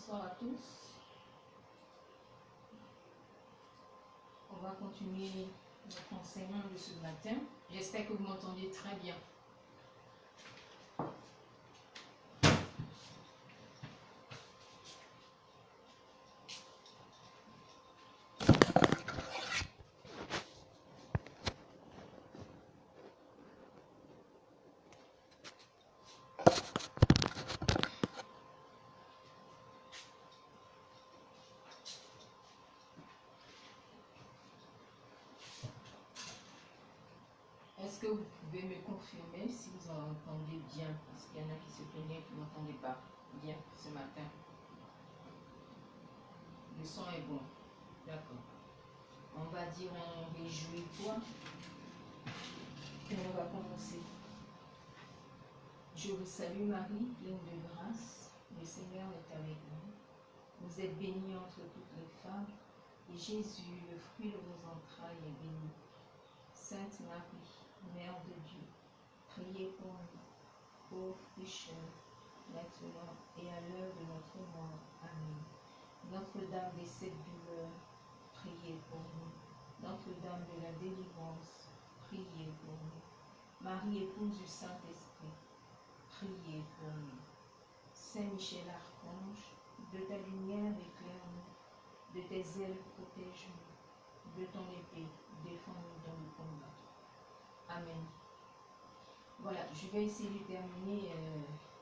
Bonsoir à tous. On va continuer notre enseignement de ce matin. J'espère que vous m'entendez très bien. Est-ce que vous pouvez me confirmer si vous entendez bien? Parce qu'il y en a qui se plaignaient que vous n'entendez pas bien ce matin. Le son est bon. D'accord. On va dire un réjouis-toi. Et on va commencer. Je vous salue Marie, pleine de grâce. Le Seigneur est avec vous. Vous êtes bénie entre toutes les femmes. Et Jésus, le fruit de vos entrailles, est béni. Sainte Marie, Mère de Dieu, priez pour nous, pauvres pécheurs, maintenant et à l'heure de notre mort. Amen. Notre-Dame des sept douleurs, priez pour nous. Notre-Dame de la délivrance, priez pour nous. Marie, épouse du Saint-Esprit, priez pour nous. Saint Michel Archange, de ta lumière éclaire-nous, de tes ailes protège-nous, de ton épée défends-nous dans le combat. Amen. Voilà, je vais essayer de terminer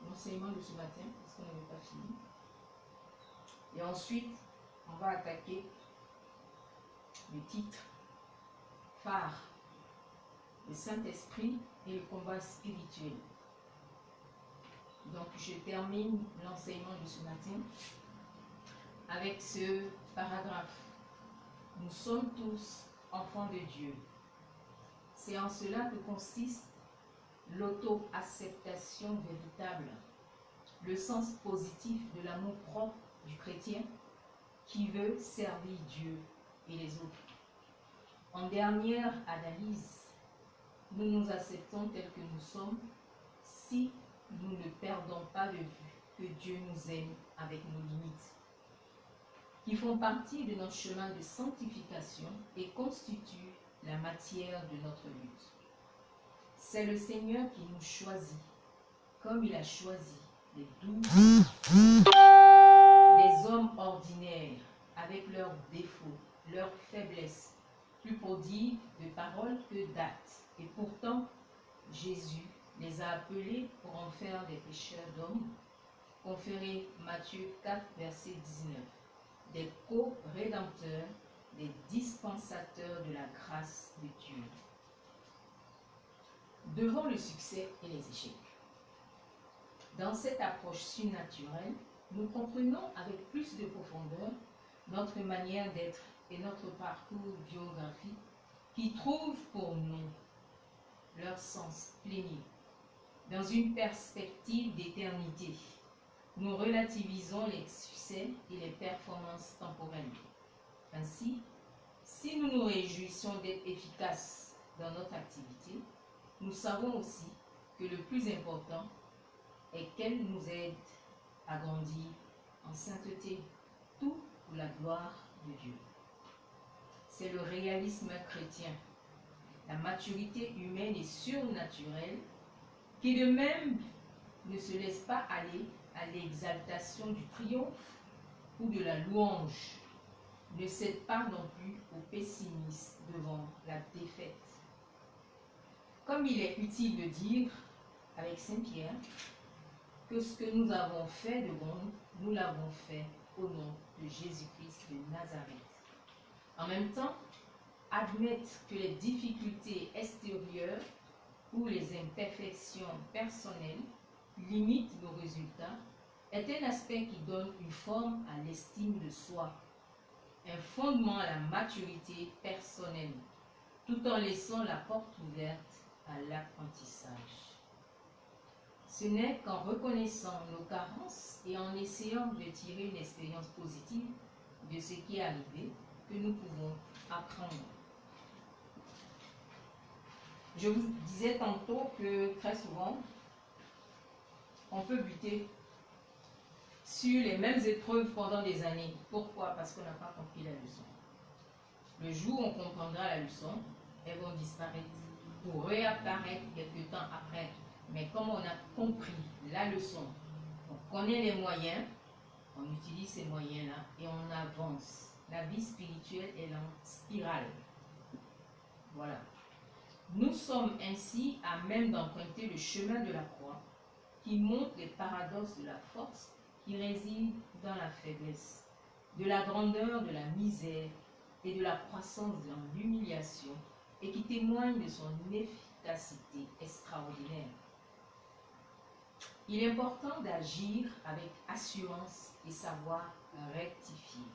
l'enseignement de ce matin, parce qu'on n'avait pas fini. Et ensuite, on va attaquer le titre phare, le Saint-Esprit et le combat spirituel. Donc, je termine l'enseignement de ce matin avec ce paragraphe. Nous sommes tous enfants de Dieu. C'est en cela que consiste l'auto-acceptation véritable, le sens positif de l'amour propre du chrétien qui veut servir Dieu et les autres. En dernière analyse, nous nous acceptons tels que nous sommes si nous ne perdons pas de vue que Dieu nous aime avec nos limites, qui font partie de notre chemin de sanctification et constituent la matière de notre lutte. C'est le Seigneur qui nous choisit, comme il a choisi les 12, des hommes ordinaires, avec leurs défauts, leurs faiblesses, plus prodigues de paroles que d'actes. Et pourtant, Jésus les a appelés pour en faire des pécheurs d'hommes, conféré Matthieu 4, verset 19, des co-rédempteurs, des dispensateurs de la grâce de Dieu. Devant le succès et les échecs. Dans cette approche surnaturelle, nous comprenons avec plus de profondeur notre manière d'être et notre parcours biographique qui trouvent pour nous leur sens plénier. Dans une perspective d'éternité, nous relativisons les succès et les performances temporelles. Ainsi, si nous nous réjouissons d'être efficaces dans notre activité, nous savons aussi que le plus important est qu'elle nous aide à grandir en sainteté, tout pour la gloire de Dieu. C'est le réalisme chrétien, la maturité humaine et surnaturelle qui de même ne se laisse pas aller à l'exaltation du triomphe ou de la louange, ne cède pas non plus au pessimisme devant la défaite. Comme il est utile de dire, avec Saint Pierre, que ce que nous avons fait de bon, nous l'avons fait au nom de Jésus-Christ de Nazareth. En même temps, admettre que les difficultés extérieures ou les imperfections personnelles limitent nos résultats est un aspect qui donne une forme à l'estime de soi, un fondement à la maturité personnelle, tout en laissant la porte ouverte à l'apprentissage. Ce n'est qu'en reconnaissant nos carences et en essayant de tirer une expérience positive de ce qui est arrivé que nous pouvons apprendre. Je vous disais tantôt que très souvent, on peut buter sur les mêmes épreuves pendant des années. Pourquoi? Parce qu'on n'a pas compris la leçon. Le jour où on comprendra la leçon, elles vont disparaître pour réapparaître quelque temps après. Mais comme on a compris la leçon, on connaît les moyens, on utilise ces moyens-là et on avance. La vie spirituelle est en spirale. Voilà. Nous sommes ainsi à même d'emprunter le chemin de la croix qui montre les paradoxes de la force qui réside dans la faiblesse, de la grandeur de la misère et de la croissance dans l'humiliation et qui témoigne de son efficacité extraordinaire. Il est important d'agir avec assurance et savoir rectifier.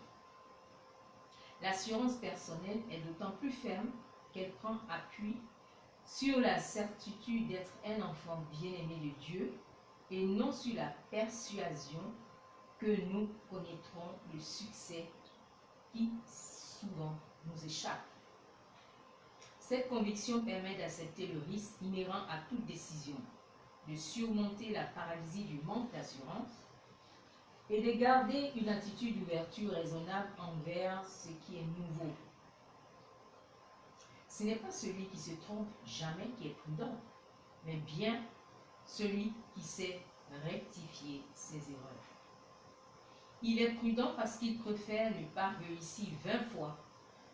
L'assurance personnelle est d'autant plus ferme qu'elle prend appui sur la certitude d'être un enfant bien-aimé de Dieu et non sur la persuasion que nous connaîtrons le succès qui souvent nous échappe. Cette conviction permet d'accepter le risque inhérent à toute décision, de surmonter la paralysie du manque d'assurance et de garder une attitude d'ouverture raisonnable envers ce qui est nouveau. Ce n'est pas celui qui se trompe jamais qui est prudent, mais bien celui qui sait rectifier ses erreurs. Il est prudent parce qu'il préfère ne pas réussir 20 fois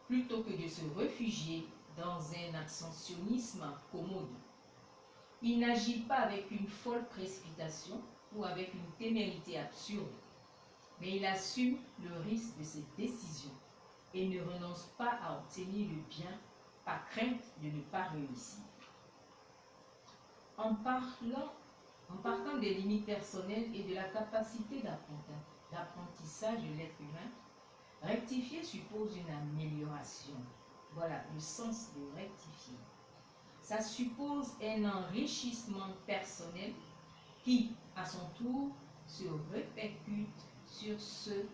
plutôt que de se réfugier dans un abstentionnisme commode. Il n'agit pas avec une folle précipitation ou avec une témérité absurde, mais il assume le risque de ses décisions et ne renonce pas à obtenir le bien par crainte de ne pas réussir. En partant des limites personnelles et de la capacité d'apprentissage de l'être humain, rectifier suppose une amélioration. Voilà le sens de rectifier. Ça suppose un enrichissement personnel qui, à son tour, se répercute sur ceux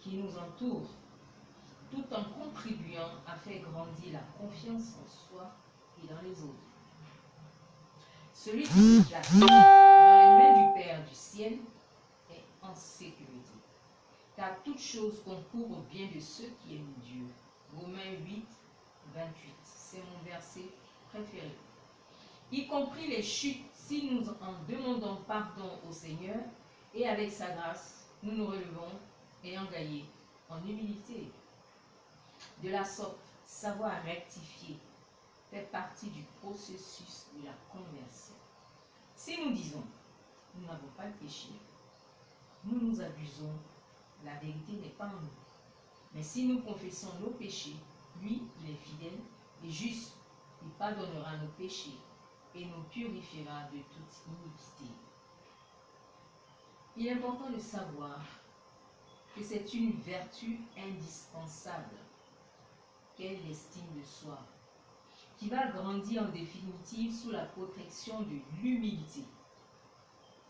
qui nous entourent, tout en contribuant à faire grandir la confiance en soi et dans les autres. Celui qui se place dans les mains du Père du ciel est en sécurité, car toute chose concourt au bien de ceux qui aiment Dieu. Romains 8, 28, c'est mon verset préféré. Y compris les chutes, si nous en demandons pardon au Seigneur, et avec sa grâce, nous nous relevons ayant gagné en humilité. De la sorte, savoir rectifier fait partie du processus de la conversion. Si nous disons, nous n'avons pas de péché, nous nous abusons, la vérité n'est pas en nous. Mais si nous confessons nos péchés, lui, il est fidèle et juste, il pardonnera nos péchés et nous purifiera de toute iniquité. Il est important de savoir que c'est une vertu indispensable qu'est l'estime de soi, qui va grandir en définitive sous la protection de l'humilité.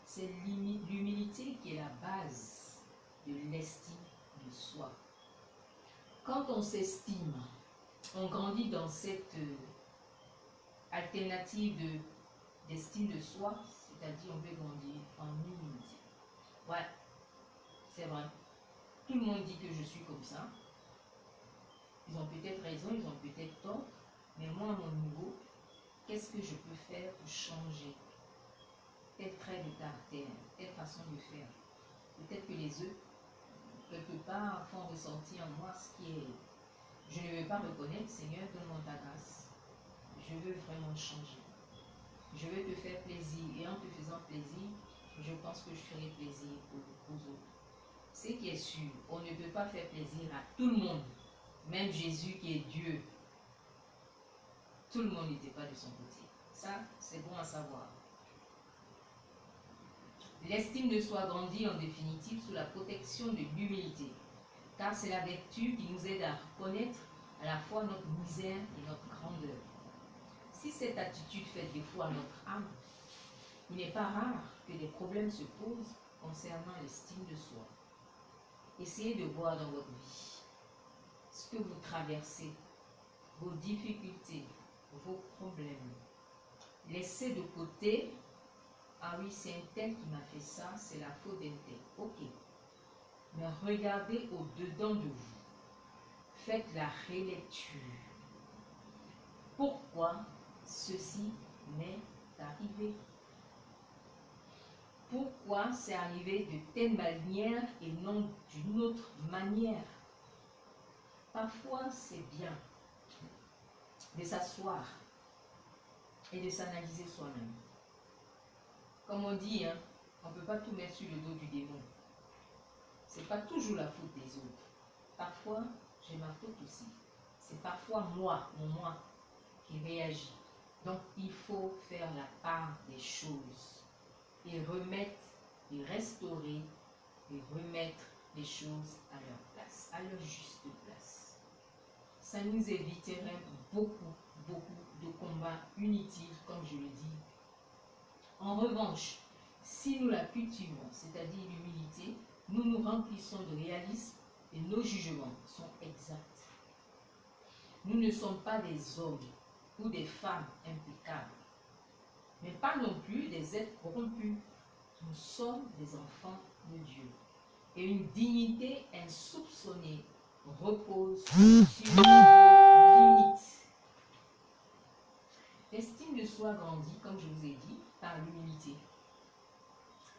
C'est l'humilité qui est la base de l'estime de soi. Quand on s'estime, on grandit dans cette alternative d'estime de soi, c'est-à-dire on veut grandir en humilité. Ouais, c'est vrai. Tout le monde dit que je suis comme ça. Ils ont peut-être raison, ils ont peut-être tort, mais moi, à mon niveau, qu'est-ce que je peux faire pour changer tel trait de caractère, telle façon de faire? Peut-être que les œufs, quelque part, font ressentir en moi ce qui est. Je ne veux pas reconnaître, Seigneur, donne-moi ta grâce. Je veux vraiment changer. Je veux te faire plaisir. Et en te faisant plaisir, je pense que je ferai plaisir aux autres. Ce qui est sûr, on ne peut pas faire plaisir à tout le monde. Même Jésus qui est Dieu, tout le monde n'était pas de son côté. Ça, c'est bon à savoir. L'estime de soi grandit en définitive sous la protection de l'humilité, car c'est la vertu qui nous aide à reconnaître à la fois notre misère et notre grandeur. Si cette attitude fait défaut à notre âme, il n'est pas rare que des problèmes se posent concernant l'estime de soi. Essayez de voir dans votre vie ce que vous traversez, vos difficultés, vos problèmes. Laissez de côté ah oui, c'est un tel qui m'a fait ça, c'est la faute d'un tel. Ok. Mais regardez au-dedans de vous. Faites la relecture. Pourquoi ceci m'est arrivé? Pourquoi c'est arrivé de telle manière et non d'une autre manière? Parfois, c'est bien de s'asseoir et de s'analyser soi-même. Comme on dit, hein, on ne peut pas tout mettre sur le dos du démon. Ce n'est pas toujours la faute des autres. Parfois, j'ai ma faute aussi. C'est parfois moi, mon moi, qui réagit. Donc, il faut faire la part des choses et remettre, et restaurer, et remettre les choses à leur place, à leur juste place. Ça nous éviterait beaucoup de combats inutiles, comme je le dis. En revanche, si nous la cultivons, c'est-à-dire l'humilité, nous nous remplissons de réalisme et nos jugements sont exacts. Nous ne sommes pas des hommes ou des femmes impeccables, mais pas non plus des êtres corrompus. Nous sommes des enfants de Dieu. Et une dignité insoupçonnée repose sur nos limites. L'estime de soi grandit, comme je vous ai dit, par l'humilité.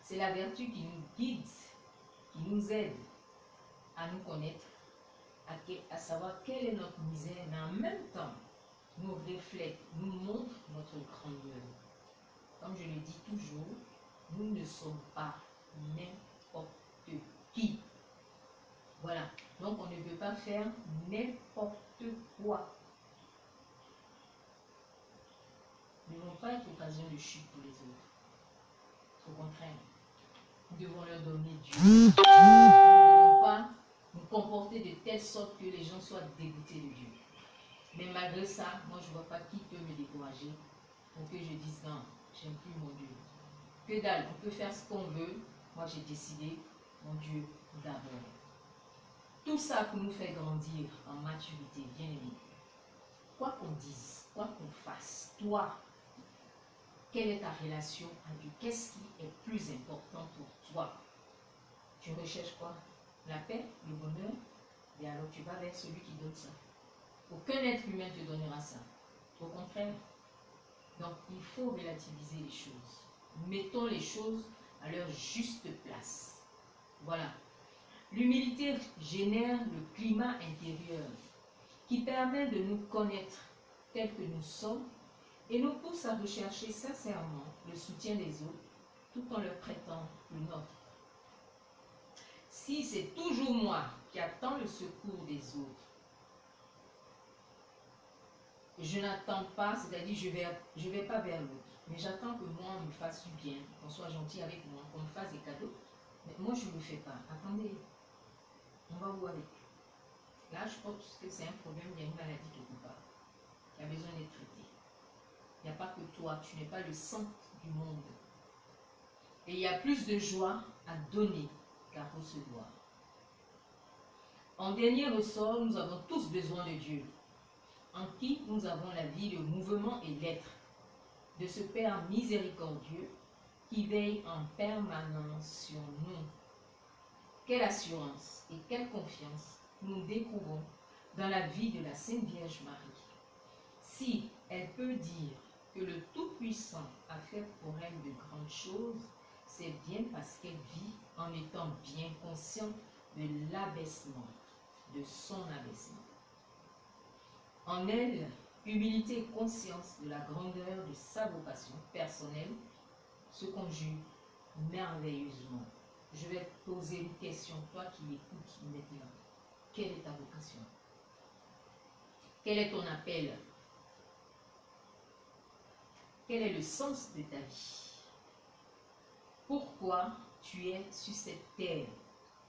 C'est la vertu qui nous guide, qui nous aide à nous connaître, à savoir quelle est notre misère, mais en même temps, nous reflète, nous montre notre grandeur. Comme je le dis toujours, nous ne sommes pas n'importe qui. Voilà. Donc, on ne peut pas faire n'importe quoi. Nous ne devons pas être occasion de chute pour les autres. Au contraire, nous devons leur donner Dieu. Nous ne devons pas nous comporter de telle sorte que les gens soient dégoûtés de Dieu. Mais malgré ça, moi je ne vois pas qui peut me décourager pour que je dise non, j'aime plus mon Dieu. Que dalle, on peut faire ce qu'on veut. Moi j'ai décidé, mon Dieu d'abord. Tout ça pour nous faire grandir en maturité, bien aimé. Quoi qu'on dise, quoi qu'on fasse, toi, quelle est ta relation à Dieu? Qu'est-ce qui est plus important pour toi? Tu recherches quoi? La paix, le bonheur? Et alors tu vas vers celui qui donne ça. Aucun être humain te donnera ça. Au contraire. Donc il faut relativiser les choses. Mettons les choses à leur juste place. Voilà. L'humilité génère le climat intérieur qui permet de nous connaître tels que nous sommes et nous pousse à rechercher sincèrement le soutien des autres tout en leur prêtant le nôtre. Si c'est toujours moi qui attends le secours des autres, je n'attends pas, c'est-à-dire je vais pas vers l'autre, mais j'attends que moi on me fasse du bien, qu'on soit gentil avec moi, qu'on me fasse des cadeaux. Mais moi je ne le fais pas. Attendez, on va où avec? Là je pense que c'est un problème, il y a une maladie quelque part qui a besoin d'être traitée. Il n'y a pas que toi, tu n'es pas le centre du monde. Et il y a plus de joie à donner qu'à recevoir. En dernier ressort, nous avons tous besoin de Dieu, en qui nous avons la vie, le mouvement et l'être, de ce Père miséricordieux qui veille en permanence sur nous. Quelle assurance et quelle confiance nous découvrons dans la vie de la Sainte Vierge Marie. Si elle peut dire que le Tout-Puissant a fait pour elle de grandes choses, c'est bien parce qu'elle vit en étant bien consciente de l'abaissement, de son abaissement. En elle, humilité et conscience de la grandeur de sa vocation personnelle se conjuguent merveilleusement. Je vais te poser une question, toi qui m'écoutes maintenant. Quelle est ta vocation? Quel est ton appel? Quel est le sens de ta vie? Pourquoi tu es sur cette terre?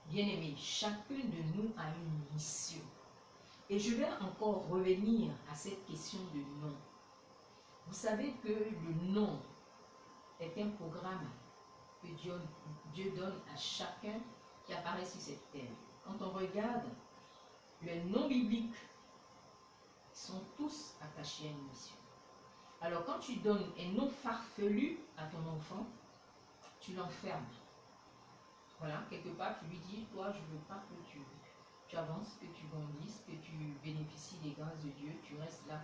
Bien-aimé, chacun de nous a une mission. Et je vais encore revenir à cette question de nom. Vous savez que le nom est un programme que Dieu donne à chacun qui apparaît sur cette terre. Quand on regarde les noms bibliques, ils sont tous attachés à une mission. Alors quand tu donnes un nom farfelu à ton enfant, tu l'enfermes. Voilà, quelque part, tu lui dis, toi, je ne veux pas que tu avances, que tu grandisses, que tu bénéficies des grâces de Dieu. Tu restes là,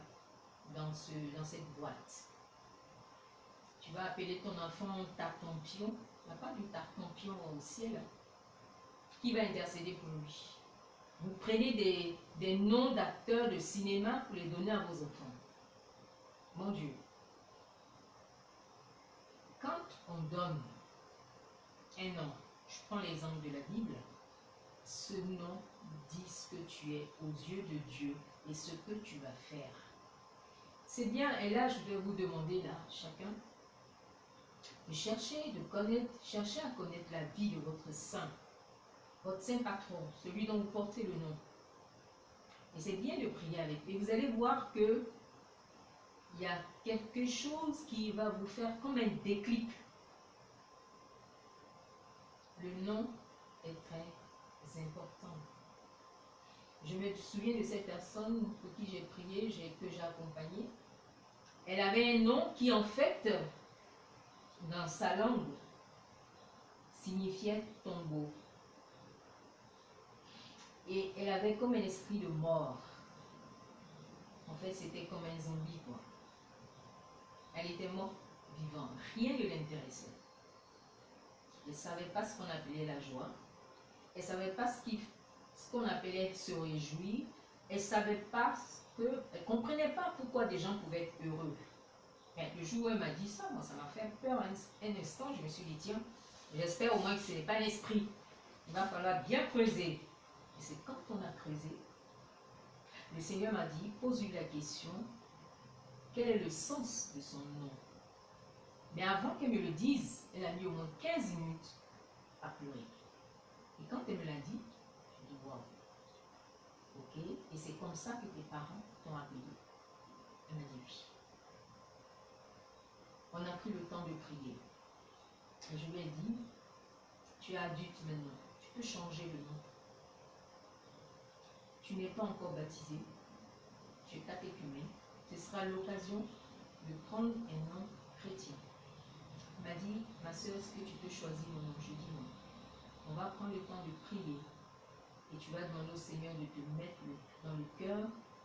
dans cette boîte. Tu vas appeler ton enfant Tartampion. Il n'y a pas de Tartampion au ciel. Qui va intercéder pour lui? Vous prenez des noms d'acteurs de cinéma pour les donner à vos enfants. Mon Dieu. Quand on donne un nom, je prends l'exemple de la Bible, ce nom dit ce que tu es aux yeux de Dieu et ce que tu vas faire. C'est bien, et là je vais vous demander là, chacun, de chercher à connaître la vie de votre saint patron, celui dont vous portez le nom. Et c'est bien de prier avec. Et vous allez voir que il y a quelque chose qui va vous faire comme un déclic. Le nom est très important. Je me souviens de cette personne pour qui j'ai prié, que j'ai accompagnée. Elle avait un nom qui, en fait, dans sa langue, signifiait tombeau. Et elle avait comme un esprit de mort. En fait, c'était comme un zombie, quoi. Elle était morte vivante. Rien ne l'intéressait. Elle ne savait pas ce qu'on appelait la joie. Elle ne savait pas ce qu'on appelait se réjouir. Elle ne savait pas elle ne comprenait pas pourquoi des gens pouvaient être heureux. Mais le jour où elle m'a dit ça, moi, ça m'a fait peur un instant. Je me suis dit, tiens, j'espère au moins que ce n'est pas l'esprit. Il va falloir bien creuser. Et c'est quand on a creusé, le Seigneur m'a dit, pose-lui la question, quel est le sens de son nom? Mais avant qu'elle me le dise, elle a mis au moins 15 minutes à pleurer. Et quand elle me l'a dit, je dis, waouh, ok, et c'est comme ça que tes parents t'ont appelé. Elle m'a dit oui. On a pris le temps de prier. Et je lui ai dit, tu es adulte maintenant, tu peux changer le nom. Tu n'es pas encore baptisé, tu es catéchumène. Ce sera l'occasion de prendre un nom chrétien. Elle m'a dit, ma soeur, est-ce que tu peux choisir mon nom? Je dis non. On va prendre le temps de prier. Et tu vas demander au Seigneur de te mettre dans le cœur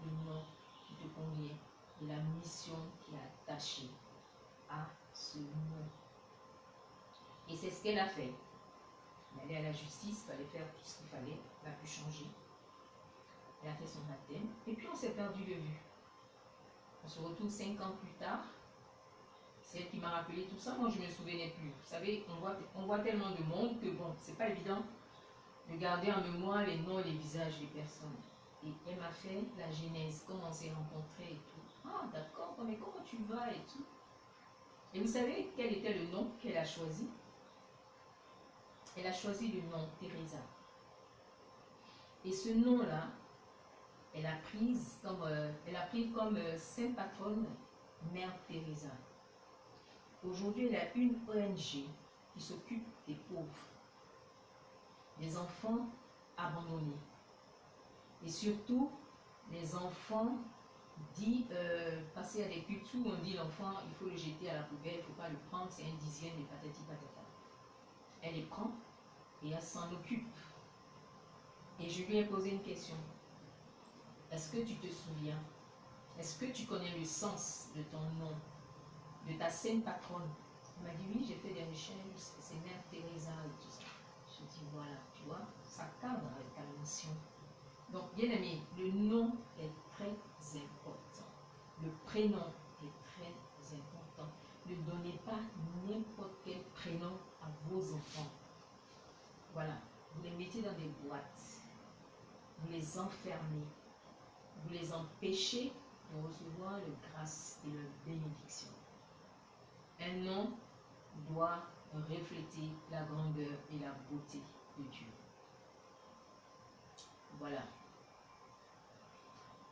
le nom qui te convient et la mission qui est attachée à ce nom. Et c'est ce qu'elle a fait. Elle est à la justice, il fallait faire tout ce qu'il fallait, elle a pu changer. Elle a fait son baptême. Et puis on s'est perdu de vue. On se retrouve 5 ans plus tard. C'est elle qui m'a rappelé tout ça. Moi, je ne me souvenais plus. Vous savez, on voit tellement de monde que bon, c'est pas évident de garder en mémoire les noms et les visages des personnes. Et elle m'a fait la genèse, comment on s'est rencontrés et tout. Ah, d'accord, mais comment tu vas et tout. Et vous savez quel était le nom qu'elle a choisi? Elle a choisi le nom Teresa. Et ce nom-là, elle a pris comme sainte patronne Mère Teresa. Aujourd'hui, elle a une ONG qui s'occupe des pauvres, des enfants abandonnés. Et surtout, les enfants dits passés à des cultes où on dit l'enfant, il faut le jeter à la poubelle, il ne faut pas le prendre, c'est un dixième des patati patata. Elle les prend et elle s'en occupe. Et je lui ai posé une question. Est-ce que tu te souviens? Est-ce que tu connais le sens de ton nom, de ta sainte patronne? Elle m'a dit oui, j'ai fait des recherches, c'est Mère Teresa et tout ça. Je dis voilà, tu vois, ça cadre avec ta mission. Donc, bien aimé, le nom est très important. Le prénom est très important. Ne donnez pas n'importe quel prénom à vos enfants. Voilà, vous les mettez dans des boîtes, vous les enfermez, vous les empêchez de recevoir la grâce et la bénédiction. Un nom doit refléter la grandeur et la beauté de Dieu. Voilà.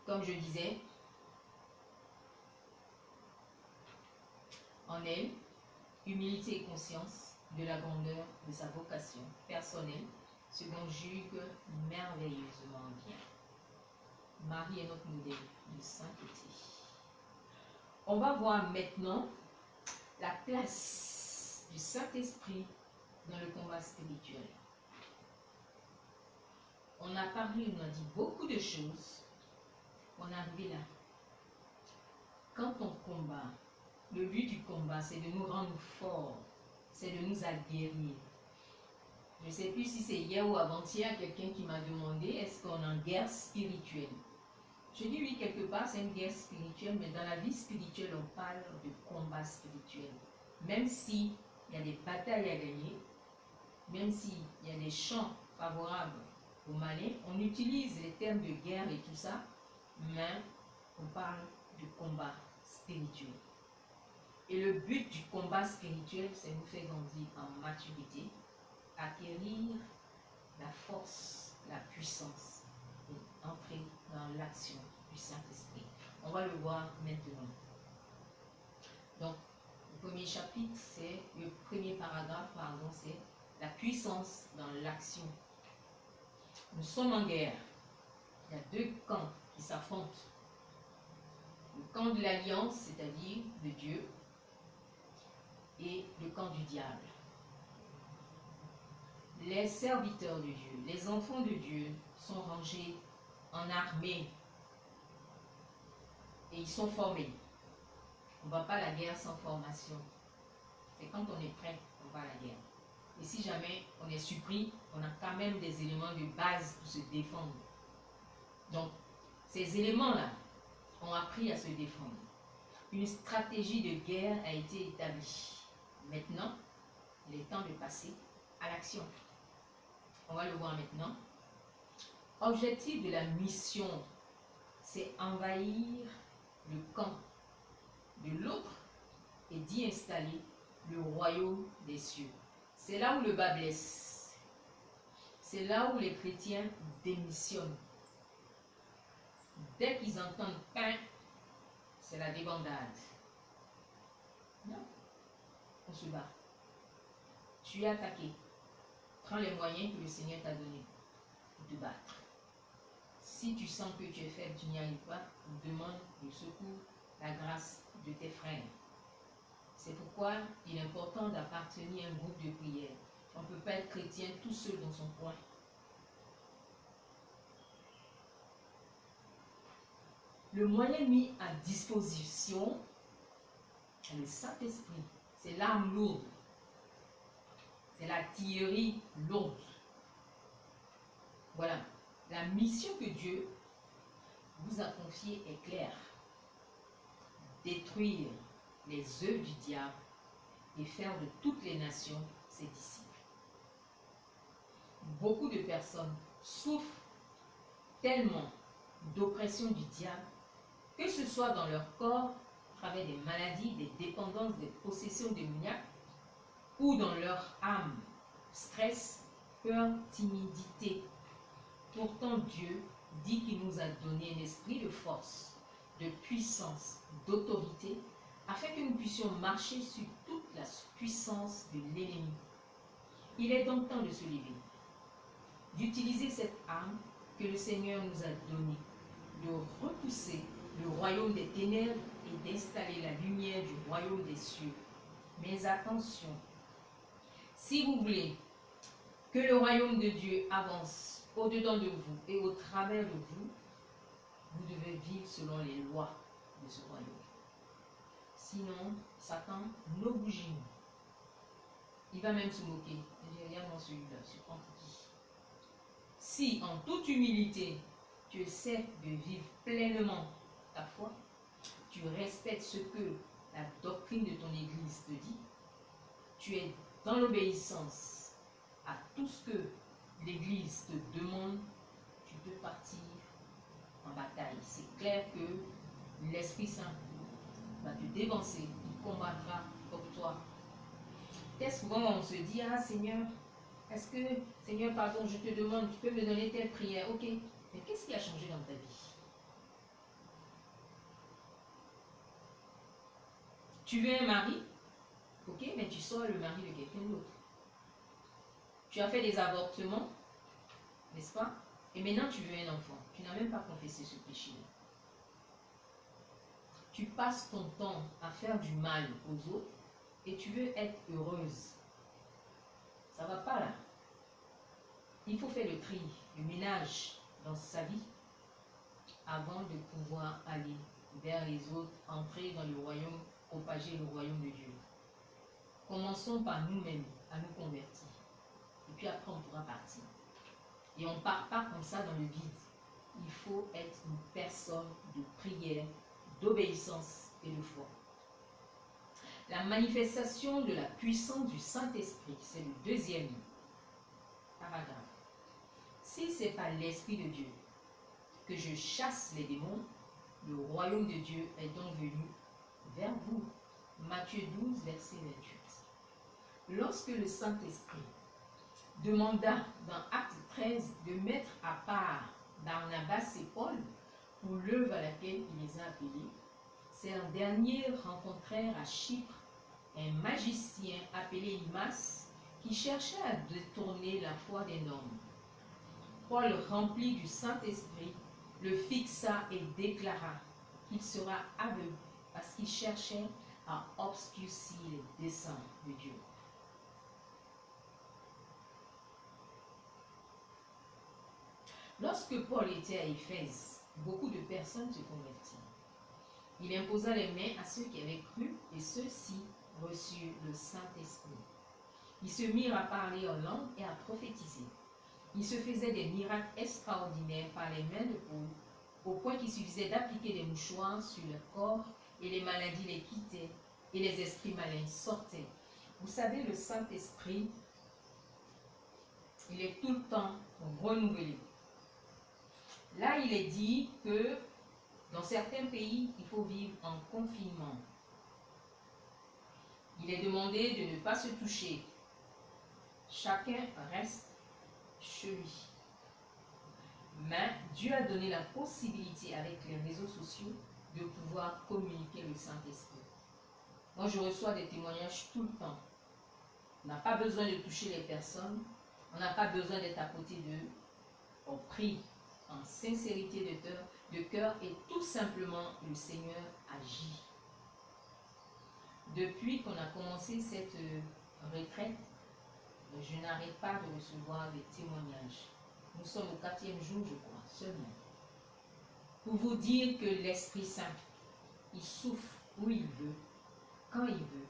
Comme je disais, en elle, humilité et conscience de la grandeur de sa vocation personnelle se conjuguent merveilleusement bien. Marie est notre modèle de sainteté. On va voir maintenant la place du Saint-Esprit dans le combat spirituel. On a parlé, on a dit beaucoup de choses. On est arrivé là. Quand on combat, le but du combat, c'est de nous rendre forts, c'est de nous aguerrir. Je ne sais plus si c'est hier ou avant-hier, quelqu'un qui m'a demandé, est-ce qu'on est en guerre spirituelle? Je dis oui, quelque part, c'est une guerre spirituelle, mais dans la vie spirituelle, on parle de combat spirituel. Même s'il y a des batailles à gagner, même s'il y a des champs favorables aux malins, on utilise les termes de guerre et tout ça, mais on parle de combat spirituel. Et le but du combat spirituel, c'est nous faire grandir en maturité, acquérir la force, la puissance et entrer dans l'action du Saint-Esprit. On va le voir maintenant. Donc, le premier chapitre, c'est le premier paragraphe, pardon, c'est la puissance dans l'action. Nous sommes en guerre. Il y a deux camps qui s'affrontent. Le camp de l'alliance, c'est-à-dire de Dieu, et le camp du diable. Les serviteurs de Dieu, les enfants de Dieu sont rangés en armée et ils sont formés. On ne va pas à la guerre sans formation. C'est quand on est prêt qu'on va à la guerre. Et si jamais on est surpris, on a quand même des éléments de base pour se défendre. Donc, ces éléments-là ont appris à se défendre. Une stratégie de guerre a été établie. Maintenant, il est temps de passer à l'action. On va le voir maintenant. Objectif de la mission, c'est envahir le camp de l'autre et d'y installer le royaume des cieux. C'est là où le bas blesse. C'est là où les chrétiens démissionnent. Dès qu'ils entendent pain, c'est la débandade. Non, on se bat. Tu es attaqué. Prends les moyens que le Seigneur t'a donnés pour te battre. Si tu sens que tu es faible, tu n'y arrives pas, demande le secours, la grâce de tes frères. C'est pourquoi il est important d'appartenir à un groupe de prière. On ne peut pas être chrétien tout seul dans son coin. Le moyen mis à disposition, c'est le Saint-Esprit. C'est l'arme lourde. C'est l'artillerie lourde. Voilà. La mission que Dieu vous a confiée est claire. Détruire les œuvres du diable et faire de toutes les nations ses disciples. Beaucoup de personnes souffrent tellement d'oppression du diable, que ce soit dans leur corps, à travers des maladies, des dépendances, des possessions démoniaques, ou dans leur âme, stress, peur, timidité. Pourtant, Dieu dit qu'il nous a donné un esprit de force, de puissance, d'autorité, afin que nous puissions marcher sur toute la puissance de l'ennemi. Il est donc temps de se lever, d'utiliser cette arme que le Seigneur nous a donnée, de repousser le royaume des ténèbres et d'installer la lumière du royaume des cieux. Mais attention, si vous voulez que le royaume de Dieu avance au-dedans de vous et au travers de vous, vous devez vivre selon les lois de ce royaume. Sinon, Satan nous bougie. Il va même se moquer. Il dit, regarde-moi celui-là, je prends pour qui. Si, en toute humilité, tu essaies de vivre pleinement ta foi, tu respectes ce que la doctrine de ton Église te dit, tu es dans l'obéissance à tout ce que l'Église te demande, tu peux partir en bataille. C'est clair que l'Esprit Saint va te dévancer, il combattra pour toi. Très souvent, on se dit, ah Seigneur, est-ce que, Seigneur, pardon, je te demande, tu peux me donner telle prière, ok, mais qu'est-ce qui a changé dans ta vie? Tu veux un mari, ok, mais tu sors le mari de quelqu'un d'autre. Tu as fait des avortements, n'est-ce pas? Et maintenant tu veux un enfant. Tu n'as même pas confessé ce péché-là. Tu passes ton temps à faire du mal aux autres et tu veux être heureuse. Ça ne va pas là. Il faut faire le tri, le ménage dans sa vie avant de pouvoir aller vers les autres, entrer dans le royaume, propager le royaume de Dieu. Commençons par nous-mêmes à nous convertir. Et puis après, on pourra partir. Et on ne part pas comme ça dans le vide. Il faut être une personne de prière, d'obéissance et de foi. La manifestation de la puissance du Saint-Esprit, c'est le deuxième paragraphe. Si ce n'est pas l'Esprit de Dieu que je chasse les démons, le royaume de Dieu est donc venu vers vous. Matthieu 12, verset 28. Lorsque le Saint-Esprit demanda dans Acte 13 de mettre à part Barnabas et Paul pour l'œuvre à laquelle il les a appelés, ces derniers rencontrèrent à Chypre un magicien appelé Limas qui cherchait à détourner la foi des hommes. Paul, rempli du Saint-Esprit, le fixa et déclara qu'il sera aveugle parce qu'il cherchait à obscurcir les desseins de Dieu. Lorsque Paul était à Éphèse, beaucoup de personnes se convertirent. Il imposa les mains à ceux qui avaient cru et ceux-ci reçurent le Saint-Esprit. Ils se mirent à parler en langue et à prophétiser. Il se faisait des miracles extraordinaires par les mains de Paul, au point qu'il suffisait d'appliquer des mouchoirs sur le corps et les maladies les quittaient et les esprits malins sortaient. Vous savez, le Saint-Esprit, il est tout le temps renouvelé. Là, il est dit que dans certains pays, il faut vivre en confinement. Il est demandé de ne pas se toucher. Chacun reste chez lui. Mais Dieu a donné la possibilité avec les réseaux sociaux de pouvoir communiquer le Saint-Esprit. Moi, je reçois des témoignages tout le temps. On n'a pas besoin de toucher les personnes. On n'a pas besoin d'être à côté d'eux. On prie en sincérité de cœur et tout simplement le Seigneur agit. Depuis qu'on a commencé cette retraite, je n'arrête pas de recevoir des témoignages. Nous sommes au 4e jour, je crois, seulement. Pour vous dire que l'Esprit Saint, il souffle où il veut, quand il veut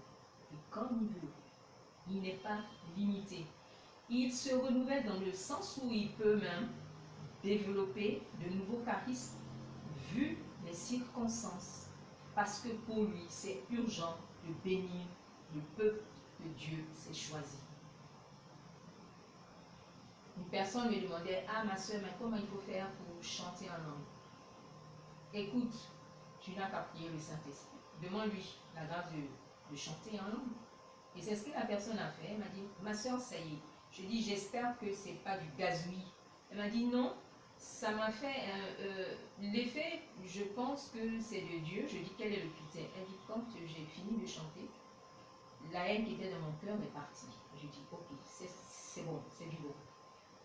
et quand il veut. Il n'est pas limité. Il se renouvelle dans le sens où il peut même développer de nouveaux charismes vu les circonstances. Parce que pour lui, c'est urgent de bénir le peuple que Dieu s'est choisi. Une personne me demandait, ah ma soeur, mais comment il faut faire pour chanter en langue? Écoute, tu n'as qu'à prier le Saint-Esprit. Demande-lui la grâce de chanter en langue. Et c'est ce que la personne a fait. Elle m'a dit, ma soeur, ça y est. Je dis, j'espère que ce n'est pas du gazouillis. Elle m'a dit, non, ça m'a fait l'effet, je pense que c'est de Dieu. Je dis, quel est le critère? Elle dit, quand j'ai fini de chanter, la haine qui était dans mon cœur est partie. Je dis, ok, c'est bon, c'est du bon.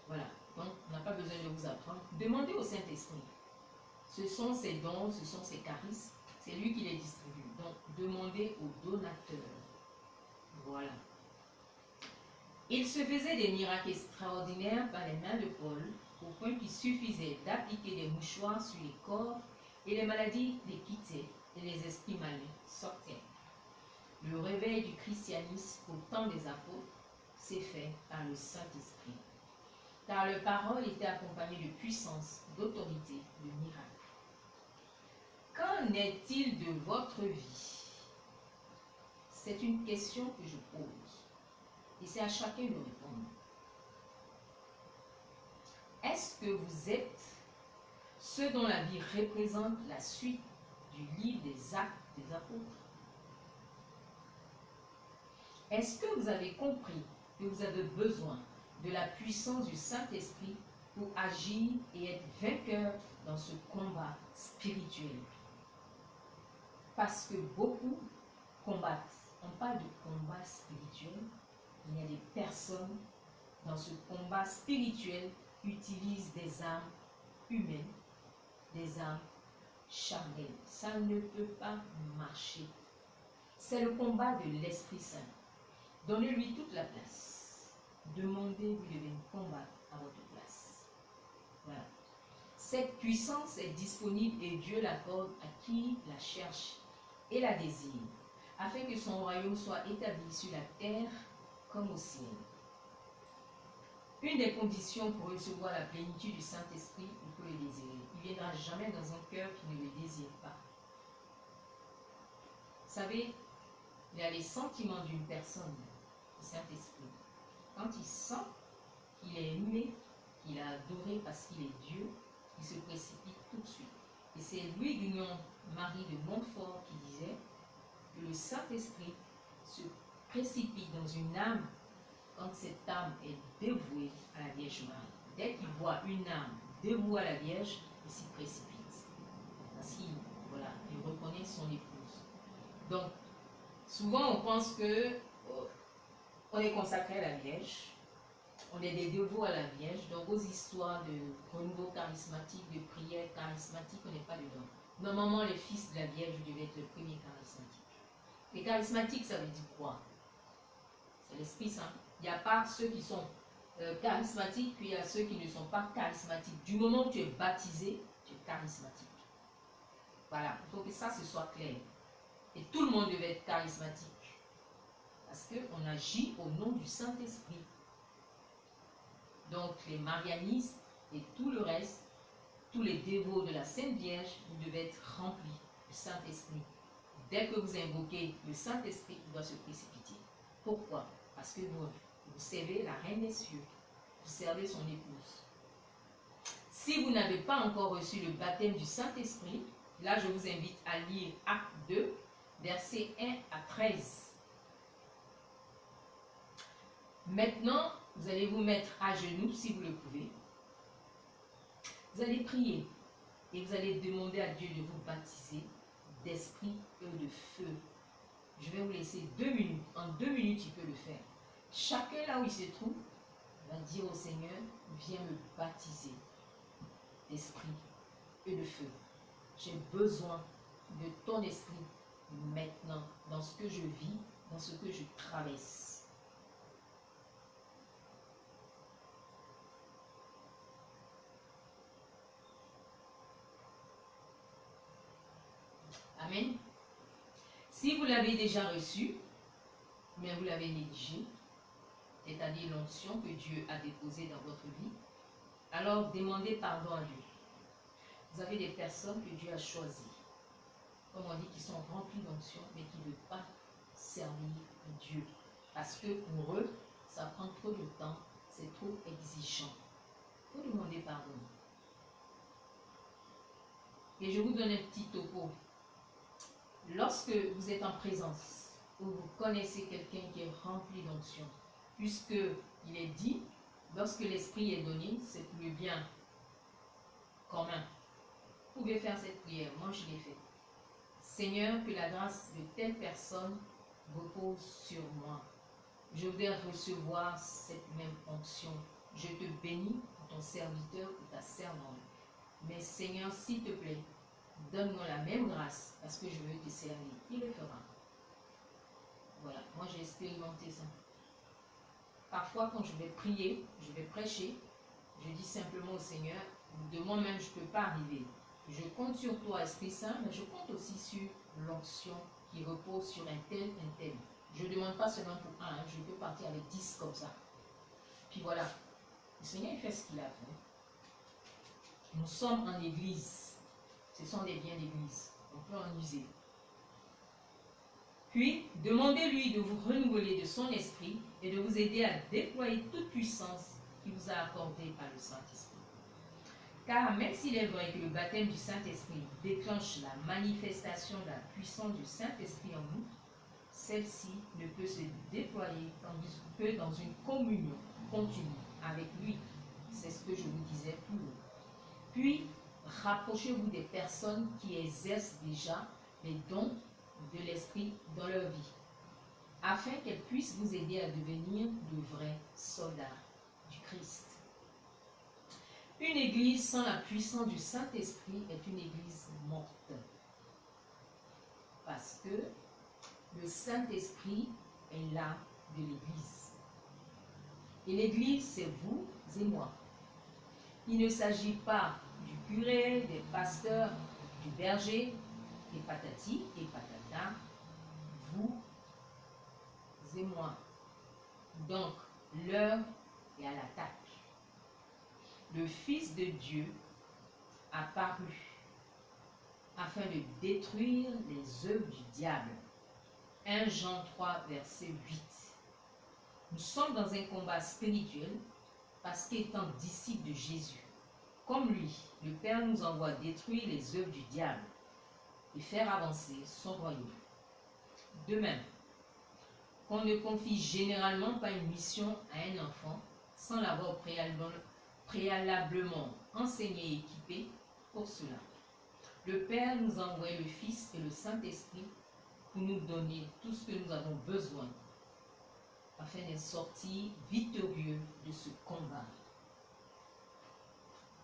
Voilà, donc on n'a pas besoin de vous apprendre. Demandez au Saint-Esprit. Ce sont ses dons, ce sont ses charismes, c'est lui qui les distribue. Donc demandez au donateur. Voilà. Il se faisait des miracles extraordinaires par les mains de Paul, au point qu'il suffisait d'appliquer des mouchoirs sur les corps et les maladies les quittaient et les esprits malins sortaient. Le réveil du christianisme au temps des apôtres s'est fait par le Saint-Esprit. Car leur parole était accompagnée de puissance, d'autorité, de miracles. Qu'en est-il de votre vie? C'est une question que je pose. Et c'est à chacun de répondre. Est-ce que vous êtes ceux dont la vie représente la suite du livre des Actes des Apôtres? Est-ce que vous avez compris que vous avez besoin de la puissance du Saint-Esprit pour agir et être vainqueur dans ce combat spirituel? Parce que beaucoup combattent. On parle de combat spirituel. Il y a des personnes dans ce combat spirituel qui utilisent des armes humaines, des armes charnelles. Ça ne peut pas marcher. C'est le combat de l'Esprit Saint. Donnez-lui toute la place. Demandez-lui de venir combattre à votre place. Voilà. Cette puissance est disponible et Dieu l'accorde à qui la cherche et la désire, afin que son royaume soit établi sur la terre comme au ciel. Une des conditions pour recevoir la plénitude du Saint-Esprit, il faut le désirer. Il ne viendra jamais dans un cœur qui ne le désire pas. Vous savez, il y a les sentiments d'une personne, le Saint-Esprit. Quand il sent qu'il est aimé, qu'il a adoré parce qu'il est Dieu, il se précipite tout de suite. Et c'est Louis Guignon, Marie de Montfort, qui disait que le Saint-Esprit se précipite dans une âme quand cette âme est dévouée à la Vierge Marie. Dès qu'il voit une âme dévouée à la Vierge, il s'y précipite. Parce qu'il il reconnaît son épouse. Donc, souvent on pense que on est consacré à la Vierge, on est des dévots à la Vierge, donc aux histoires de renouveau charismatique, de prière charismatique, on n'est pas dedans. Normalement, les fils de la Vierge devaient être le premier charismatique. Les charismatiques, ça veut dire quoi? C'est l'Esprit Saint. Il n'y a pas ceux qui sont charismatiques, puis il y a ceux qui ne sont pas charismatiques. Du moment où tu es baptisé, tu es charismatique. Voilà, il faut que ça ce soit clair. Et tout le monde devait être charismatique. Parce qu'on agit au nom du Saint-Esprit. Donc les marianistes et tout le reste, tous les dévots de la Sainte Vierge, vous devez être remplis du Saint-Esprit. Dès que vous invoquez le Saint-Esprit, il doit se précipiter. Pourquoi? Parce que vous servez la Reine des cieux. Vous servez son épouse. Si vous n'avez pas encore reçu le baptême du Saint-Esprit, là je vous invite à lire Acte 2, versets 1 à 13. Maintenant, vous allez vous mettre à genoux si vous le pouvez. Vous allez prier et vous allez demander à Dieu de vous baptiser d'esprit et de feu. Je vais vous laisser 2 minutes. En 2 minutes, il peut le faire. Chacun là où il se trouve va dire au Seigneur, viens me baptiser d'esprit et de feu. J'ai besoin de ton esprit maintenant, dans ce que je vis, dans ce que je traverse. Amen. Si vous l'avez déjà reçu, mais vous l'avez négligé, c'est-à-dire l'onction que Dieu a déposée dans votre vie, alors demandez pardon à Dieu. Vous avez des personnes que Dieu a choisies, comme on dit, qui sont remplies d'onction, mais qui ne veulent pas servir Dieu. Parce que pour eux, ça prend trop de temps, c'est trop exigeant. Il faut demander pardon. Et je vous donne un petit topo. Lorsque vous êtes en présence, où vous connaissez quelqu'un qui est rempli d'onction, puisque il est dit, lorsque l'Esprit est donné, c'est pour le bien commun. Vous pouvez faire cette prière, moi je l'ai fait. Seigneur, que la grâce de telle personne repose sur moi. Je voudrais recevoir cette même onction. Je te bénis pour ton serviteur ou ta servante. Mais Seigneur, s'il te plaît, donne-moi la même grâce parce que je veux te servir. Il le fera. Voilà, moi j'ai expérimenté ça. Parfois quand je vais prier, je vais prêcher, je dis simplement au Seigneur, de moi-même je ne peux pas arriver. Je compte sur toi, Esprit Saint, mais je compte aussi sur l'onction qui repose sur un tel, un tel. Je ne demande pas seulement pour un, je peux partir avec 10 comme ça. Puis voilà, le Seigneur il fait ce qu'il a fait. Nous sommes en église. Ce sont des biens d'église. On peut en user. Puis, demandez-lui de vous renouveler de son esprit et de vous aider à déployer toute puissance qu'il vous a accordée par le Saint-Esprit. Car même s'il est vrai que le baptême du Saint-Esprit déclenche la manifestation de la puissance du Saint-Esprit en nous, celle-ci ne peut se déployer que dans une communion continue avec lui. C'est ce que je vous disais plus haut. Puis, rapprochez-vous des personnes qui exercent déjà les dons de l'Esprit dans leur vie, afin qu'elles puissent vous aider à devenir de vrais soldats du Christ. Une église sans la puissance du Saint-Esprit est une église morte. Parce que le Saint-Esprit est l'âme de l'Église. Et l'Église, c'est vous et moi. Il ne s'agit pas du curé, des pasteurs, du berger, et patati et patata, vous et moi. Donc, l'heure est à l'attaque. Le Fils de Dieu a paru afin de détruire les œuvres du diable. 1 Jean 3, verset 8. Nous sommes dans un combat spirituel parce qu'étant disciples de Jésus, comme lui, le Père nous envoie détruire les œuvres du diable et faire avancer son royaume. De même, qu'on ne confie généralement pas une mission à un enfant sans l'avoir préalablement enseigné et équipé pour cela. Le Père nous envoie le Fils et le Saint-Esprit pour nous donner tout ce que nous avons besoin afin d'en sortir victorieux de ce combat.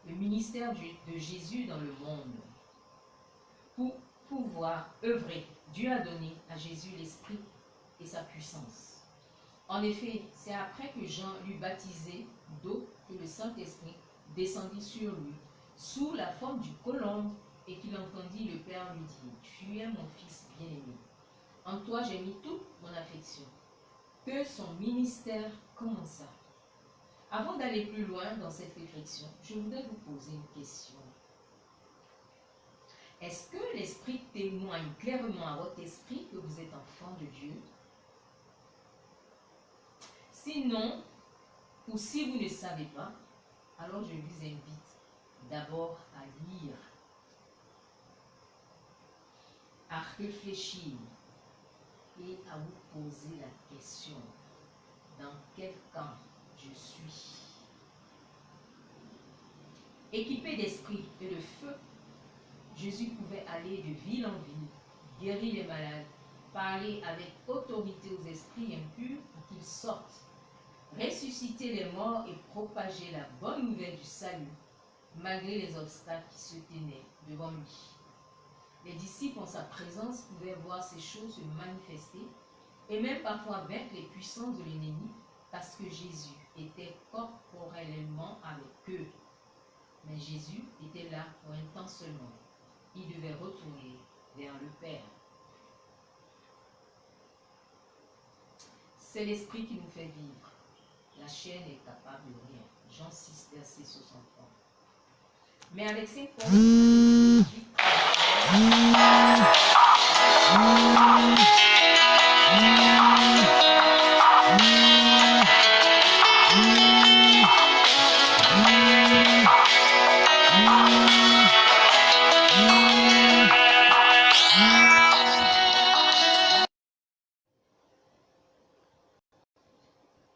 Le ministère de Jésus dans le monde. Pour pouvoir œuvrer, Dieu a donné à Jésus l'Esprit et sa puissance. En effet, c'est après que Jean l'eut baptisé d'eau que le Saint-Esprit descendit sur lui, sous la forme du colombe, et qu'il entendit le Père lui dire, « Tu es mon Fils bien-aimé. En toi j'ai mis toute mon affection. » Que son ministère commença. Avant d'aller plus loin dans cette réflexion, je voudrais vous poser une question. Est-ce que l'Esprit témoigne clairement à votre esprit que vous êtes enfant de Dieu? Sinon, ou si vous ne savez pas, alors je vous invite d'abord à lire, à réfléchir et à vous poser la question, dans quel camp je suis? Équipé d'esprit et de feu, Jésus pouvait aller de ville en ville, guérir les malades, parler avec autorité aux esprits impurs pour qu'ils sortent, ressusciter les morts et propager la bonne nouvelle du salut, malgré les obstacles qui se tenaient devant lui. Les disciples en sa présence pouvaient voir ces choses se manifester et même parfois vaincre les puissances de l'ennemi parce que Jésus était corporellement avec eux. Mais Jésus était là pour un temps seulement. Il devait retourner vers le Père. C'est l'Esprit qui nous fait vivre. La chair n'est capable de rien. Jean 6, verset 63. Mais avec ces forces,